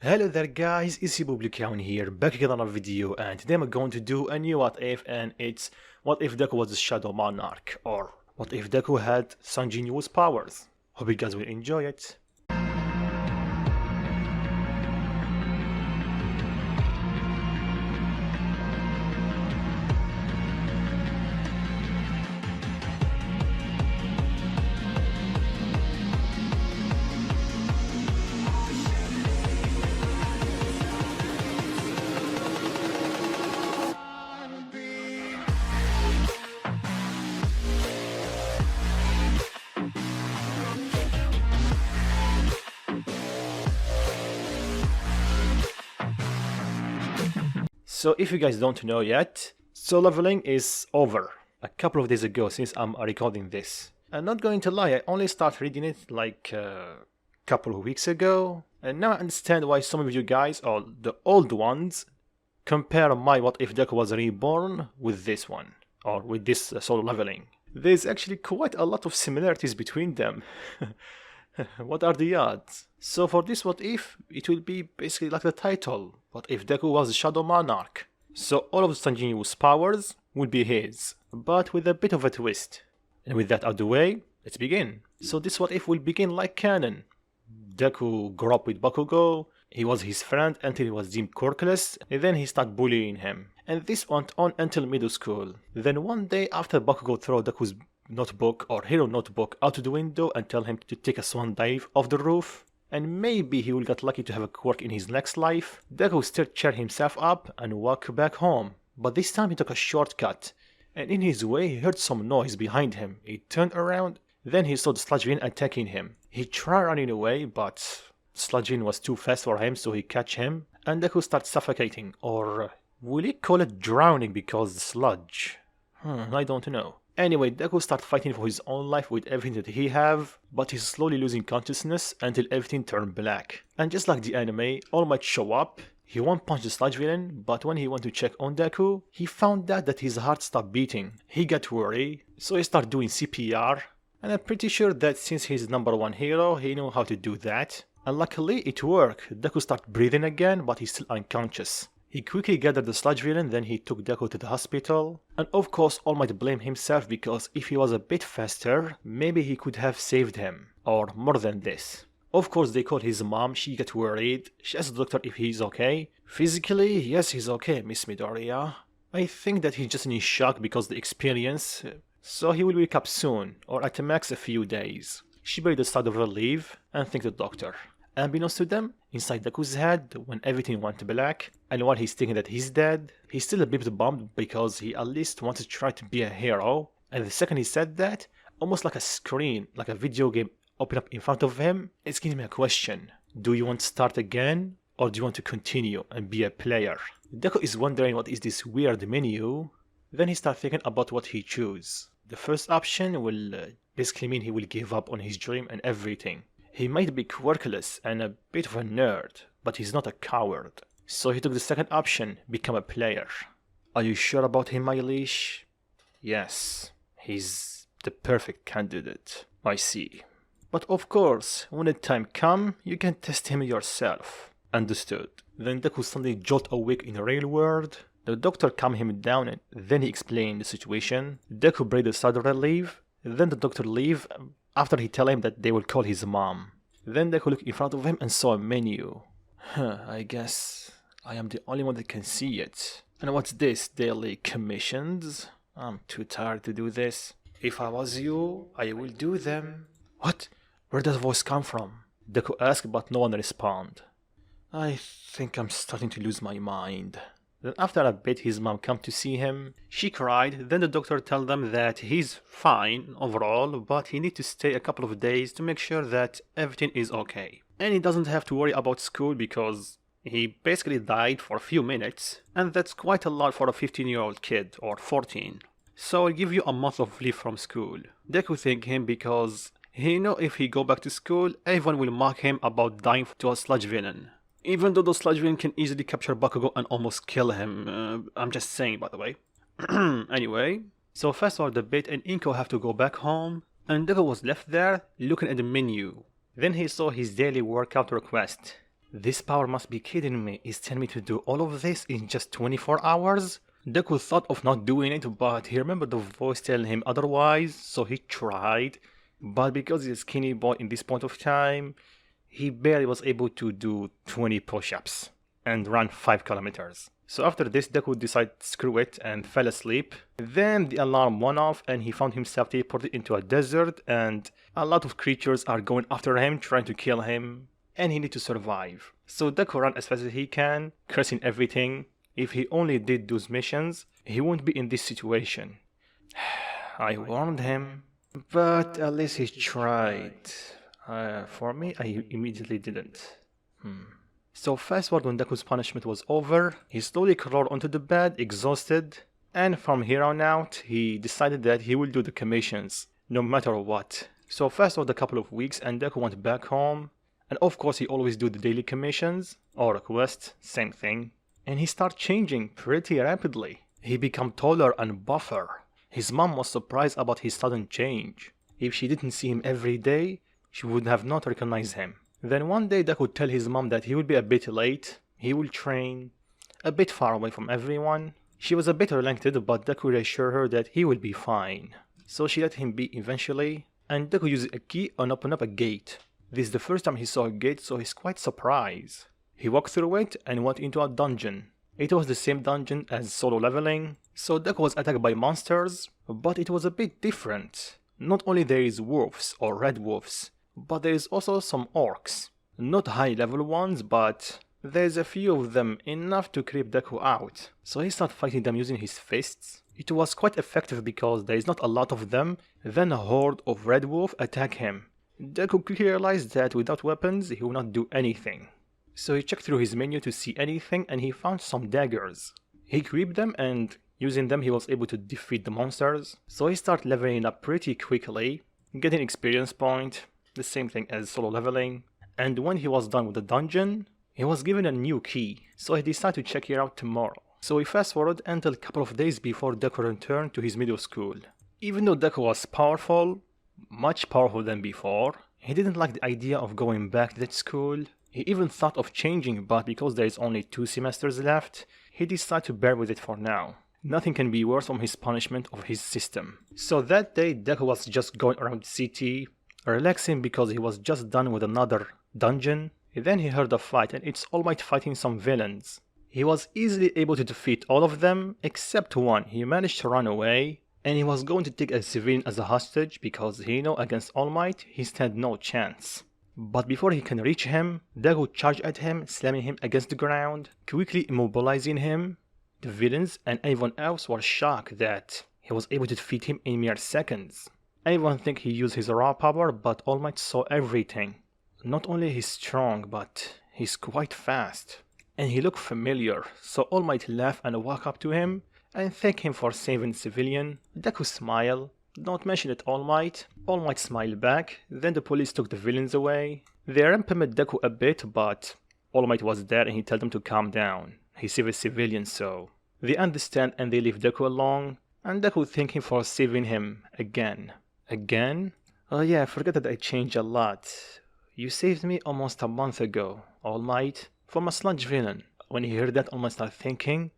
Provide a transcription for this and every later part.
Hello there guys, it's Publicaun here, back again on a video, and today I'm going to do a new what if, and it's what if Deku was a shadow monarch, or what if Deku had Sun Jin-woo's powers. Hope you guys will enjoy it. So if you guys don't know yet, soul leveling is over a couple of days ago since I'm recording this. I'm not going to lie, I only started reading it like a couple of weeks ago, and now I understand why some of you guys, or the old ones, compare my what if Deku was reborn with this one, or with this soul leveling. There's actually quite a lot of similarities between them. What are the odds? So for this what if, it will be basically like the title, what if Deku was a Shadow Monarch. So all of Sun Jin-woo's powers would be his, but with a bit of a twist. And with that out of the way, let's begin. So this what if will begin like canon. Deku grew up with Bakugo, he was his friend until he was deemed quirkless, and then he started bullying him. And this went on until middle school. Then one day after Bakugo threw Deku's notebook or hero notebook out the window and tell him to take a swan dive off the roof, and maybe he will get lucky to have a quirk in his next life, Deku still cheered himself up and walked back home. But this time he took a shortcut, and in his way he heard some noise behind him. He turned around, then he saw the Sludge attacking him. He tried running away, but Sludge was too fast for him, so he catch him, and Deku starts suffocating, or will he call it drowning because the sludge? I don't know. Anyway, Deku starts fighting for his own life with everything that he have, but he's slowly losing consciousness until everything turned black. And just like the anime, All Might show up. He won't punch the sludge villain, but when he went to check on Deku, he found out that his heart stopped beating. He got worried, so he started doing CPR, and I'm pretty sure that since he's #1 hero, he knew how to do that. And luckily it worked. Deku started breathing again, but he's still unconscious. He quickly gathered the sludge villain, then he took Deku to the hospital. And of course All Might blamed himself, because if he was a bit faster, maybe he could have saved him. Or more than this. Of course they called his mom, she got worried. She asked the doctor if he's okay. Physically, yes, he's okay, Miss Midoriya. I think that he's just in shock because of the experience. So he will wake up soon, or at max a few days. She breathed a sigh of relief and thanked the doctor. Unbeknownst to them, inside Deku's head, when everything went black, and while he's thinking that he's dead, he's still a bit bummed because he at least wanted to try to be a hero, and the second he said that, almost like a screen, like a video game opened up in front of him, it's giving me a question. Do you want to start again, or do you want to continue and be a player? Deku is wondering what is this weird menu, then he starts thinking about what he choose. The first option will basically mean he will give up on his dream and everything. He might be quirkless and a bit of a nerd, but he's not a coward. So he took the second option, become a player. Are you sure about him, my leash? Yes, he's the perfect candidate. I see. But of course, when the time comes, you can test him yourself. Understood. Then Deku suddenly jolt awake in the real world. The doctor calmed him down and then he explained the situation. Deku breathed a sigh of relief. Then the doctor leave after he tell him that they will call his mom. Then Deku looked in front of him and saw a menu. I guess I am the only one that can see it. And what's this, daily commissions? I'm too tired to do this. If I was you, I will do them. What? Where does the voice come from? Deku asked, but no one responded. I think I'm starting to lose my mind. Then after a bit his mom came to see him. She cried, then the doctor told them that he's fine overall, but he needs to stay a couple of days to make sure that everything is okay. And he doesn't have to worry about school because he basically died for a few minutes, and that's quite a lot for a 15-year-old kid, or 14. So I'll give you a month of leave from school. Deku thanked him because he knew if he go back to school, everyone will mock him about dying to a sludge villain. Even though the sludge villain can easily capture Bakugo and almost kill him. I'm just saying, by the way. Anyway, so fast forward a bit and Inko have to go back home, and Deku was left there looking at the menu. Then he saw his daily workout request. This power must be kidding me. It's telling me to do all of this in just 24 hours? Deku thought of not doing it, but he remembered the voice telling him otherwise, so he tried. But because he's a skinny boy in this point of time, he barely was able to do 20 push-ups and run 5 kilometers. So after this, Deku decided screw it and fell asleep. Then the alarm went off and he found himself teleported into a desert, and a lot of creatures are going after him, trying to kill him, and he needs to survive. So Deku ran as fast as he can, cursing everything. If he only did those missions, he wouldn't be in this situation. I warned him, but at least he tried. For me, I immediately didn't. So fast forward, when Deku's punishment was over, he slowly crawled onto the bed, exhausted, and from here on out, he decided that he will do the commissions, no matter what. So fast forward a couple of weeks, and Deku went back home, and of course he always do the daily commissions, or quests, same thing, and he started changing pretty rapidly. He became taller and buffer. His mom was surprised about his sudden change. If she didn't see him every day, she would have not recognized him. Then one day Deku would tell his mom that he will be a bit late, he will train, a bit far away from everyone. She was a bit reluctant, but Deku reassured her that he will be fine. So she let him be eventually, and Deku used a key and opened up a gate. This is the first time he saw a gate, so he's quite surprised. He walked through it and went into a dungeon. It was the same dungeon as solo leveling, so Deku was attacked by monsters, but it was a bit different. Not only there is wolves or red wolves, but there is also some orcs. Not high level ones, but there's a few of them, enough to creep Deku out. So he started fighting them using his fists. It was quite effective because there is not a lot of them. Then a horde of red wolf attacked him. Deku quickly realized that without weapons he would not do anything. So he checked through his menu to see anything, and he found some daggers. He gripped them, and using them he was able to defeat the monsters. So he started leveling up pretty quickly, getting experience point, the same thing as solo leveling. And when he was done with the dungeon, he was given a new key, so he decided to check it out tomorrow. So we fast forward until a couple of days before Deku returned to his middle school. Even though Deku was powerful, much powerful than before, he didn't like the idea of going back to that school. He even thought of changing, but because there is only 2 semesters left, he decided to bear with it for now. Nothing can be worse from his punishment of his system. So that day Deku was just going around the city, relaxing because he was just done with another dungeon. Then he heard a fight, and it's All Might fighting some villains. He was easily able to defeat all of them except one. He managed to run away, and he was going to take a civilian as a hostage because he knew against All Might he stand no chance. But before he can reach him, Deku charged at him, slamming him against the ground, quickly immobilizing him. The villains and everyone else were shocked that he was able to defeat him in mere seconds. Everyone think he used his raw power, but All Might saw everything. Not only he's strong, but he's quite fast. And he looked familiar, so All Might laughed and walked up to him and thanked him for saving the civilian. Deku smiled. Don't mention it, All Might. All Might smiled back. Then the police took the villains away. They imprisoned Deku a bit, but All Might was there and he told them to calm down. He saved a civilian, so they understand and they leave Deku alone. And Deku thanked him for saving him again. Again? Oh yeah, I forgot that I changed a lot. You saved me almost a month ago, All Might, from a sludge villain. When he heard that, All Might started thinking,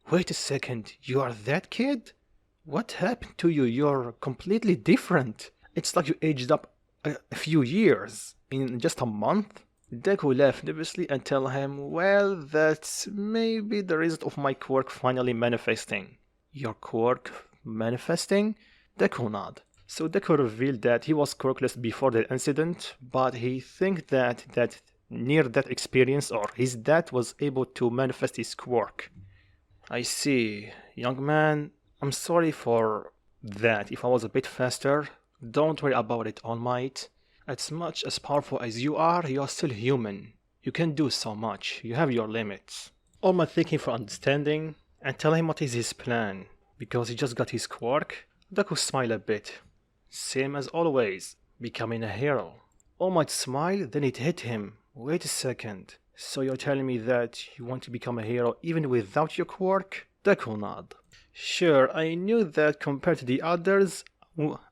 wait a second, you are that kid? What happened to you? You're completely different. It's like you aged up a few years in just a month. Deku laughed nervously and tell him, well, that's maybe the result of my quirk finally manifesting. Your quirk manifesting? Deku nodded. So Deku revealed that he was quirkless before the incident, but he thinks that near-death experience or his dad was able to manifest his quirk. I see. Young man, I'm sorry for that. If I was a bit faster, don't worry about it, All Might. As much as powerful as you are still human. You can do so much. You have your limits. All Might thank him for understanding and tell him what is his plan. Because he just got his quirk, Deku smiled a bit. Same as always, becoming a hero. All Might smiled, then it hit him. Wait a second. So you're telling me that you want to become a hero even without your quirk? Deku nodded. Sure, I knew that compared to the others,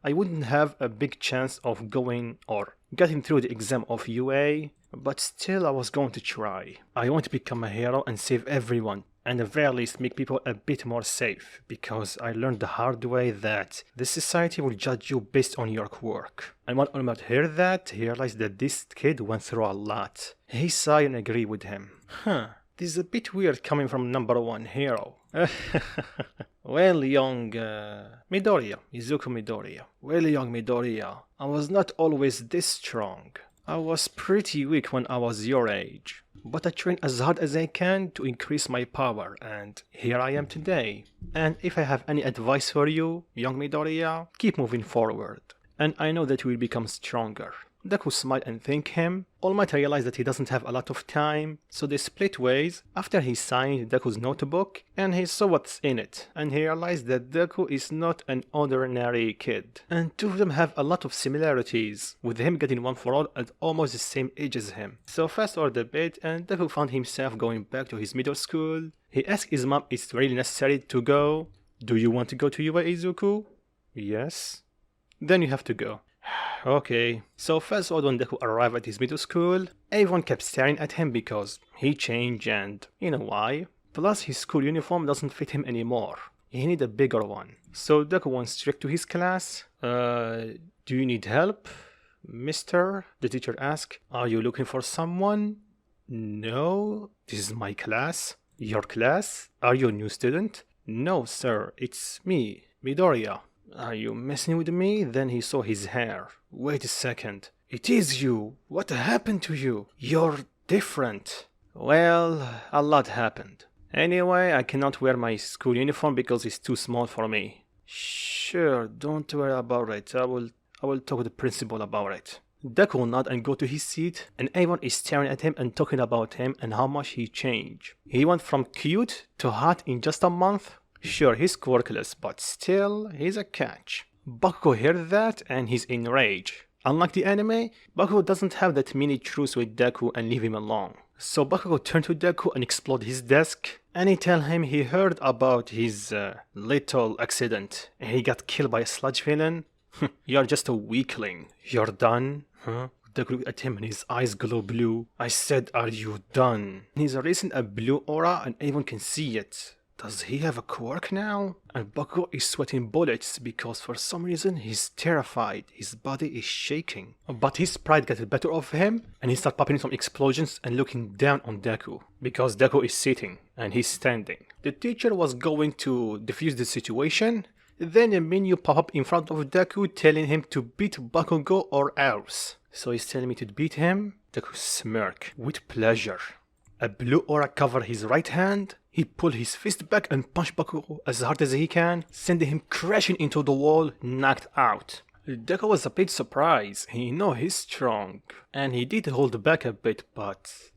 I wouldn't have a big chance of going or getting through the exam of UA, But still I was going to try. I want to become a hero and save everyone, and at the very least make people a bit more safe, because I learned the hard way that this society will judge you based on your quirk. And when Olmert heard that, he realized that this kid went through a lot. He sighed and agreed with him. This is a bit weird coming from #1 hero. Well, young Midoriya, Izuku Midoriya. Well, young Midoriya, I was not always this strong. I was pretty weak when I was your age, but I trained as hard as I can to increase my power, and here I am today. And if I have any advice for you, young Midoriya, keep moving forward, and I know that you will become stronger. Deku smiled and thanked him. All Might realized that he doesn't have a lot of time, so they split ways after he signed Deku's notebook and he saw what's in it, and he realized that Deku is not an ordinary kid. And two of them have a lot of similarities, with him getting one for all at almost the same age as him. So fast forward a bit, and Deku found himself going back to his middle school. He asked his mom if it's really necessary to go. Do you want to go to UA, Izuku? Yes. Then you have to go. Okay, so first of all, when Deku arrived at his middle school, everyone kept staring at him because he changed and you know why. Plus his school uniform doesn't fit him anymore. He needed a bigger one. So Deku went straight to his class. Do you need help, mister? The teacher asked. Are you looking for someone? No, this is my class. Your class? Are you a new student? No, sir, it's me, Midoriya. Are you messing with me? Then he saw his hair. Wait a second. It is you. What happened to you? You're different. Well, a lot happened. Anyway, I cannot wear my school uniform because it's too small for me. Sure, don't worry about it. I will talk to the principal about it. Deku nodded and go to his seat, and everyone is staring at him and talking about him and how much he changed. He went from cute to hot in just a month. Sure, he's quirkless, but still, he's a catch. Bakugo heard that and he's enraged. Unlike the anime, Bakugo doesn't have that mini truce with Deku and leave him alone. So Bakugo turned to Deku and exploded his desk, and he tell him he heard about his little accident and he got killed by a sludge villain. You're just a weakling. You're done? Huh? Deku looked at him and his eyes glow blue. I said, are you done? He's releasing a blue aura and everyone can see it. Does he have a quirk now? And Bakugo is sweating bullets because for some reason he's terrified. His body is shaking. But his pride got the better of him and he started popping some explosions and looking down on Deku. Because Deku is sitting and he's standing. The teacher was going to defuse the situation. Then a menu pop up in front of Deku telling him to beat Bakugo or else. So he's telling me to beat him? Deku smirked with pleasure. A blue aura covered his right hand. He pulled his fist back and punched Bakugo as hard as he can, sending him crashing into the wall, knocked out. Deku was a bit surprised. He know he's strong, and he did hold back a bit,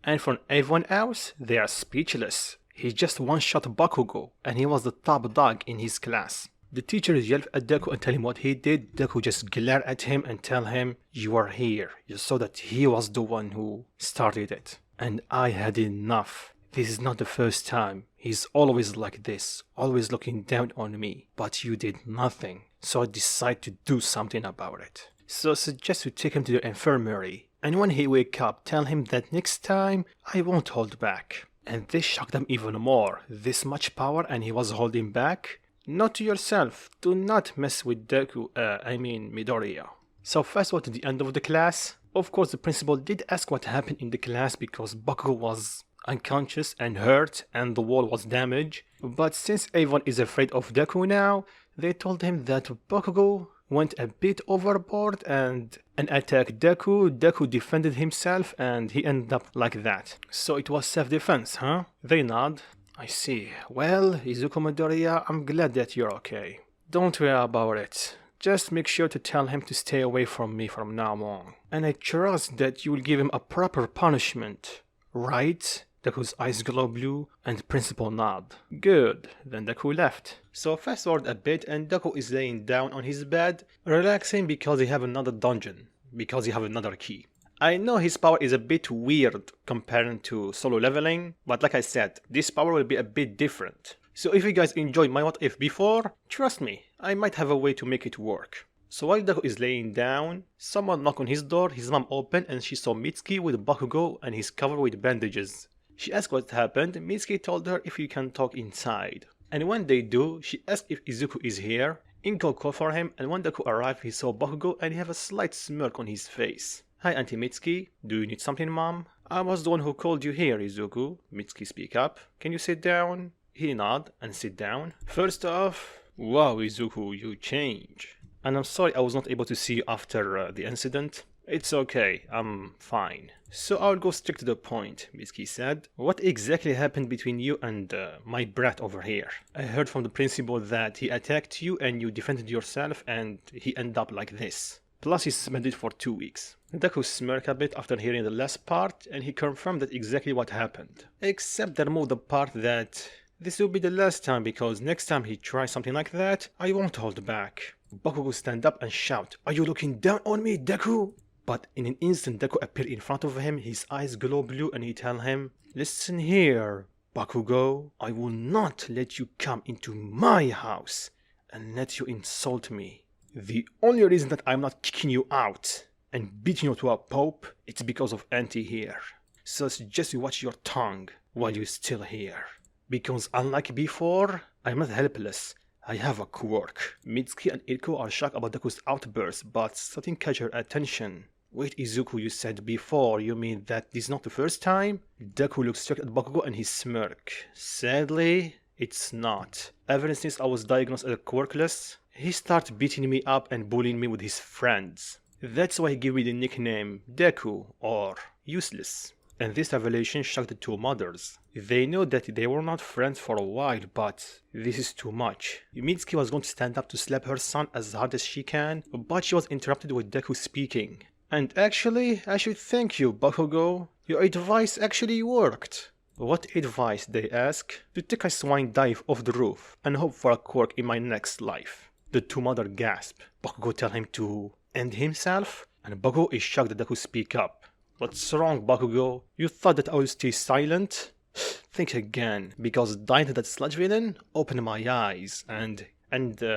and for everyone else, they are speechless. He just one-shot Bakugo, and he was the top dog in his class. The teacher yelled at Deku and tell him what he did. Deku just glared at him and tell him, you are here. You saw that he was the one who started it. And I had enough. This is not the first time. He's always like this, always looking down on me. But you did nothing, so I decided to do something about it. So I suggest you take him to the infirmary. And when he wake up, tell him that next time, I won't hold back. And this shocked them even more. This much power and he was holding back? Not to yourself. Do not mess with Deku, Midoriya. So fast forward to the end of the class. Of course, the principal did ask what happened in the class because Bakugo was unconscious and hurt and the wall was damaged. But since everyone is afraid of Deku now, they told him that Bakugo went a bit overboard and attacked Deku. Deku defended himself and he ended up like that. So it was self-defense, huh? They nod. I see. Well, Izuku Midoriya, I'm glad that you're okay. Don't worry about it. Just make sure to tell him to stay away from me from now on. And I trust that you will give him a proper punishment. Right? Deku's eyes glow blue and principal nod. Good. Then Deku left. So fast forward a bit and Deku is laying down on his bed, relaxing because he have another dungeon. Because he have another key. I know his power is a bit weird compared to solo leveling, but like I said, this power will be a bit different. So if you guys enjoyed my what if before, trust me, I might have a way to make it work. So while Deku is laying down, someone knocked on his door, his mom opened and she saw Mitsuki with Bakugo and he's covered with bandages. She asked what happened, Mitsuki told her if you can talk inside. And when they do, she asked if Izuku is here. Inko called for him, and when Deku arrived he saw Bakugo and he had a slight smirk on his face. Hi Auntie Mitsuki, do you need something, Mom? I was the one who called you here, Izuku. Mitsuki speak up. Can you sit down? He nod and sit down. First off, wow Izuku, you change. And I'm sorry I was not able to see you after the incident. It's okay, I'm fine. So I'll go straight to the point, Mitsuki said. What exactly happened between you and my brat over here? I heard from the principal that he attacked you and you defended yourself and he ended up like this. Plus he suspended for 2 weeks. Deku smirked a bit after hearing the last part and he confirmed that exactly what happened. Except they removed the part that this will be the last time because next time he tries something like that, I won't hold back. Bakugo stand up and shout, "Are you looking down on me, Deku?" But in an instant Deku appeared in front of him, his eyes glow blue and he tell him, "Listen here, Bakugo, I will not let you come into my house and let you insult me. The only reason that I'm not kicking you out and beating you to a pulp, it's because of Auntie here. So I suggest you watch your tongue while you're still here. Because unlike before, I'm not helpless. I have a quirk." Mitsuki and Irko are shocked about Deku's outburst, but something catch her attention. Wait, Izuku, you said before, you mean that this is not the first time? Deku looks straight at Bakugo and he smirk. Sadly, it's not. Ever since I was diagnosed as quirkless, he started beating me up and bullying me with his friends. That's why he gave me the nickname Deku, or useless. And this revelation shocked the two mothers. They know that they were not friends for a while, but this is too much. Mitsuki was going to stand up to slap her son as hard as she can, but she was interrupted with Deku speaking. And actually, I should thank you, Bakugo. Your advice actually worked. What advice, they ask? To take a swine dive off the roof and hope for a quirk in my next life. The two mothers gasp. Bakugo tell him to end himself, and Bakugo is shocked that Deku speak up. What's wrong, Bakugo? You thought that I would stay silent? Think again, because dying to that sludge villain opened my eyes and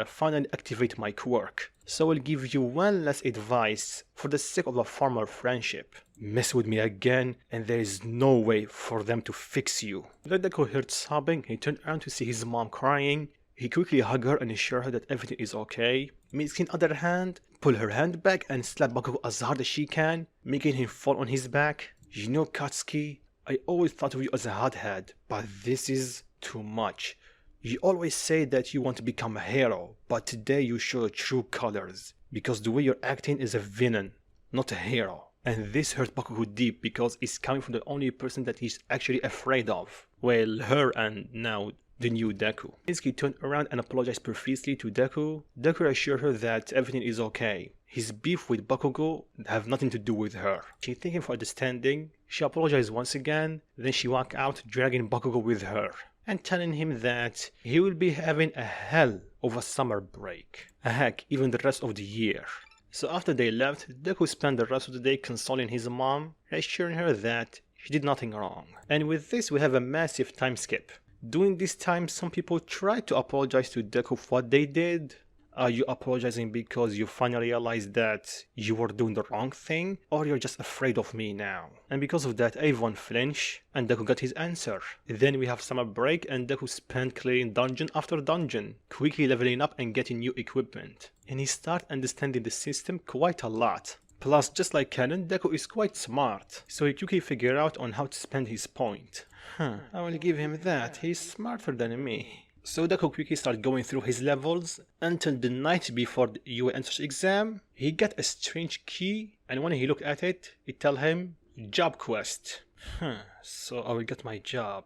finally activate my quirk. So I'll give you one last advice for the sake of a former friendship. Mess with me again and there is no way for them to fix you. When Deku heard sobbing, he turned around to see his mom crying. He quickly hugged her and assured her that everything is okay. Mitsuki, on the other hand, pulled her hand back and slapped Bakugo as hard as she can, making him fall on his back. You know, Katsuki, I always thought of you as a hothead, but this is too much. You always say that you want to become a hero, but today you show true colors, because the way you're acting is a villain, not a hero. And this hurt Bakugo deep because it's coming from the only person that he's actually afraid of. Well, her and now the new Deku. Mitsuki turned around and apologized profusely to Deku. Deku assured her that everything is okay. His beef with Bakugo have nothing to do with her. She thanked him for understanding. She apologized once again, then she walked out dragging Bakugo with her and telling him that he will be having a hell of a summer break. Heck, even the rest of the year. So after they left, Deku spent the rest of the day consoling his mom, assuring her that she did nothing wrong. And with this we have a massive time skip. During this time, some people tried to apologize to Deku for what they did. Are you apologizing because you finally realized that you were doing the wrong thing? Or you're just afraid of me now? And because of that, everyone flinched and Deku got his answer. Then we have summer break and Deku spent clearing dungeon after dungeon, quickly leveling up and getting new equipment. And he started understanding the system quite a lot. Plus, just like Canon, Deku is quite smart, so he quickly figured out on how to spend his point. I will give him that, he's smarter than me. So Deku quickly started going through his levels until the night before the UA entrance exam. He got a strange key and when he looked at it, it tell him job quest. So I will get my job.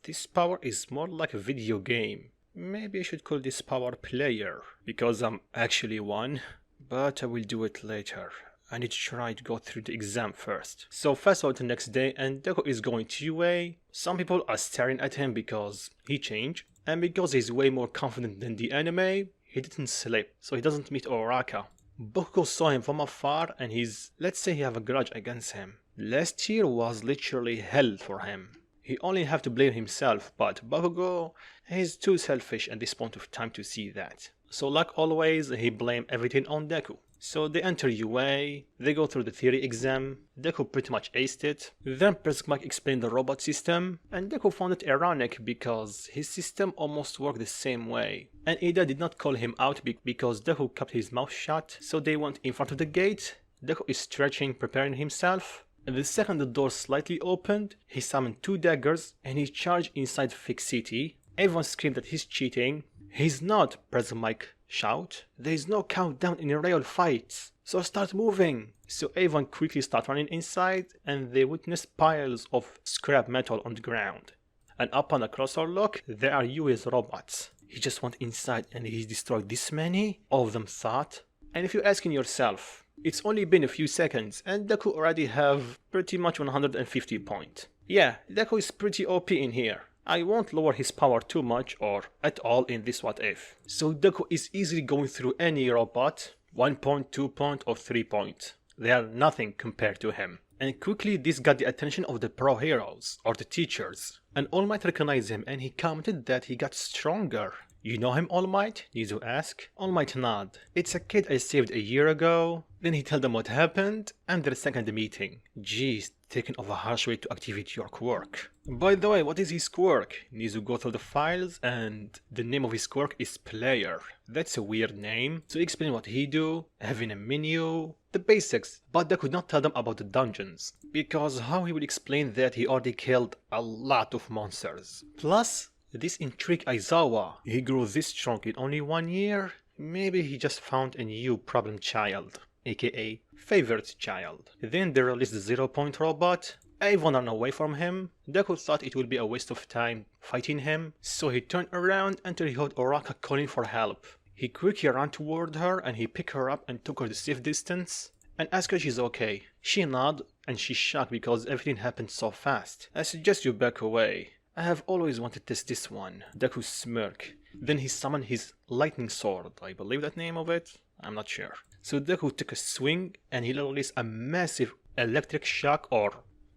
This power is more like a video game. Maybe I should call this power player because I'm actually one, but I will do it later. I need to try to go through the exam first. So fast forward to the next day and Deku is going to UA. Some people are staring at him because he changed. And because he's way more confident than the anime, he didn't sleep, so he doesn't meet Oraka. Bakugo saw him from afar and let's say he have a grudge against him. Last year was literally hell for him. He only have to blame himself, but Bakugo, he's too selfish at this point of time to see that. So like always, he blamed everything on Deku. So they enter UA, they go through the theory exam, Deku pretty much aced it. Then Mike explained the robot system, and Deku found it ironic because his system almost worked the same way. And Ida did not call him out because Deku kept his mouth shut, so they went in front of the gate. Deku is stretching, preparing himself. And the second the door slightly opened, he summoned 2 daggers and he charged inside Fix City. Everyone screamed that he's cheating. He's not, Mike shout. There is no countdown in real fights, so start moving. So everyone quickly start running inside and they witness piles of scrap metal on the ground. And upon a closer look, there are US robots. He just went inside and he destroyed this many, all of them thought. And if you're asking yourself, it's only been a few seconds and Deku already have pretty much 150 points. Yeah, Deku is pretty OP in here. I won't lower his power too much or at all in this what if. So Deku is easily going through any robot, 1 point, 2 point or 3 point. They are nothing compared to him. And quickly this got the attention of the pro heroes or the teachers. And All Might recognized him and he commented that he got stronger. You know him, All Might? Nizu asked. All Might nod. It's a kid I saved a year ago. Then he told them what happened and their second meeting. Jeez, taking of a harsh way to activate your quirk. By the way, what is his quirk? Nizu go through the files and the name of his quirk is Player. That's a weird name. So explain what he do, having a menu, the basics, but they could not tell them about the dungeons. Because how he would explain that he already killed a lot of monsters. Plus, this intrigued Aizawa. He grew this strong in only 1 year. Maybe he just found a new problem child, aka favorite child. Then they released the 0 point robot. Everyone ran away from him. Deku thought it would be a waste of time fighting him, so he turned around until he heard Oraka calling for help. He quickly ran toward her and he picked her up and took her to safe distance and asked her if she's okay. She nodded and she's shocked because everything happened so fast. I suggest you back away. I have always wanted to test this one. Deku smirked. Then he summoned his lightning sword. I believe that name of it? I'm not sure. So Deku took a swing and he released a massive electric shock, or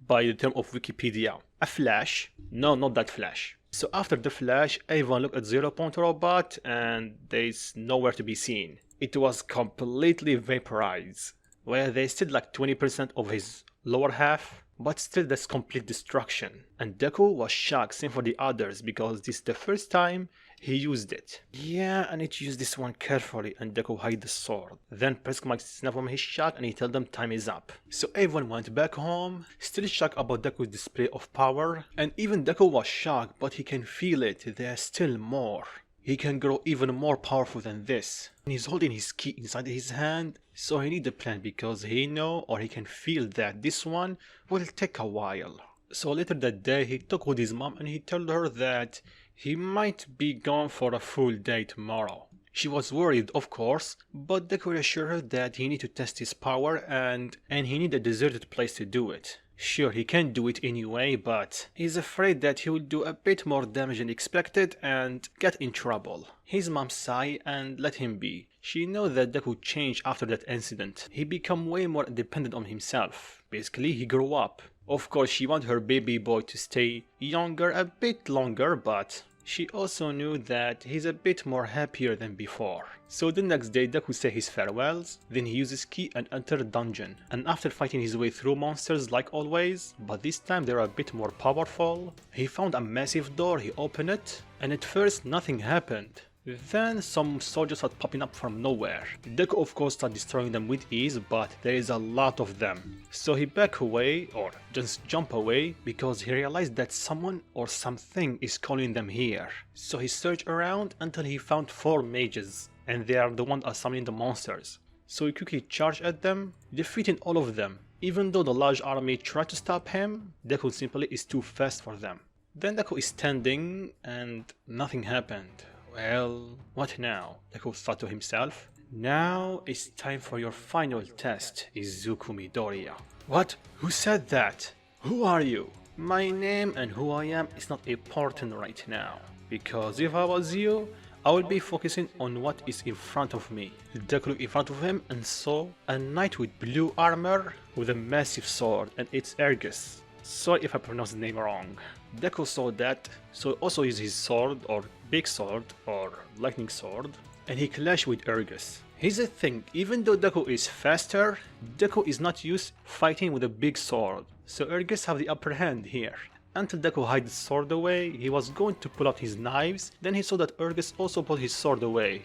by the term of Wikipedia, a flash. No, not that flash. So after the flash, everyone looked at 0 point robot and there's nowhere to be seen. It was completely vaporized, where they still like 20% of his lower half, but still that's complete destruction. And Deku was shocked, same for the others, because this is the first time he used it. Yeah, I need to use this one carefully, and Deku hid the sword. Then Mike snapped from his shot and he told them time is up. So everyone went back home, still shocked about Deku's display of power. And even Deku was shocked, but he can feel it, there's still more. He can grow even more powerful than this. And he's holding his key inside his hand, so he needs a plan because he know or he can feel that this one will take a while. So later that day he talked with his mom and he told her that he might be gone for a full day tomorrow. She was worried, of course, but Deku assured her that he needed to test his power and he needed a deserted place to do it. Sure, he can do it anyway, but he's afraid that he will do a bit more damage than expected and get in trouble. His mom sighed and let him be. She knows that Deku changed after that incident. He became way more dependent on himself. Basically, he grew up. Of course, she wanted her baby boy to stay younger a bit longer, but she also knew that he's a bit more happier than before. So the next day Deku said his farewells, then he used his key and entered a dungeon. And after fighting his way through monsters like always, but this time they are a bit more powerful, he found a massive door, he opened it, and at first nothing happened. Then some soldiers started popping up from nowhere. Deku of course started destroying them with ease, but there is a lot of them. So he backed away, or just jumped away, because he realized that someone or something is calling them here. So he searched around until he found 4 mages, and they are the ones summoning the monsters. So he quickly charged at them, defeating all of them. Even though the large army tried to stop him, Deku simply is too fast for them. Then Deku is standing and nothing happened. Well, what now? Deku thought to himself. Now it's time for your final test, Izuku Midoriya. What? Who said that? Who are you? My name and who I am is not important right now, because if I was you, I would be focusing on what is in front of me. Deku looked in front of him and saw a knight with blue armor with a massive sword, and it's Ergus. Sorry if I pronounced the name wrong. Deku saw that, so also used his sword or big sword or lightning sword and he clashed with Ergus. Here's the thing, even though Deku is faster, Deku is not used fighting with a big sword, so Ergus have the upper hand here. Until Deku hid his sword away, he was going to pull out his knives, then he saw that Ergus also put his sword away.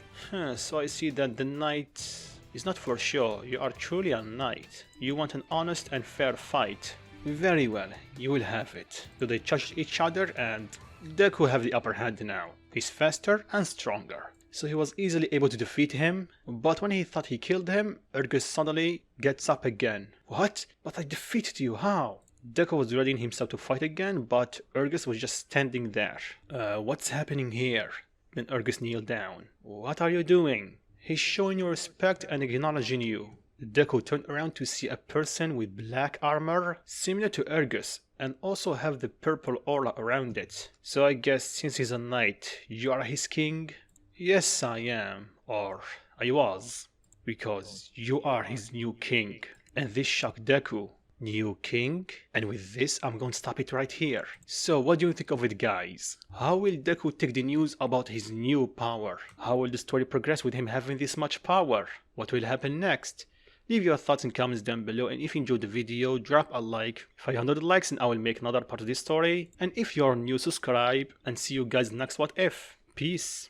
So I see that the knight is not for show, you are truly a knight. You want an honest and fair fight. Very well, you will have it. So they touched each other and Deku have the upper hand now. He's faster and stronger. So he was easily able to defeat him, but when he thought he killed him, Ergus suddenly gets up again. What? But I defeated you, how? Deku was readying himself to fight again, but Ergus was just standing there. What's happening here? Then Ergus kneeled down. What are you doing? He's showing you respect and acknowledging you. Deku turned around to see a person with black armor, similar to Ergus, and also have the purple aura around it. So I guess since he's a knight, you are his king? Yes, I am. Or I was. Because you are his new king. And this shocked Deku. New king? And with this, I'm going to stop it right here. So what do you think of it, guys? How will Deku take the news about his new power? How will the story progress with him having this much power? What will happen next? Leave your thoughts and comments down below, and if you enjoyed the video, drop a like. 500 likes and I will make another part of this story. And if you're new, subscribe, and see you guys next What If. Peace.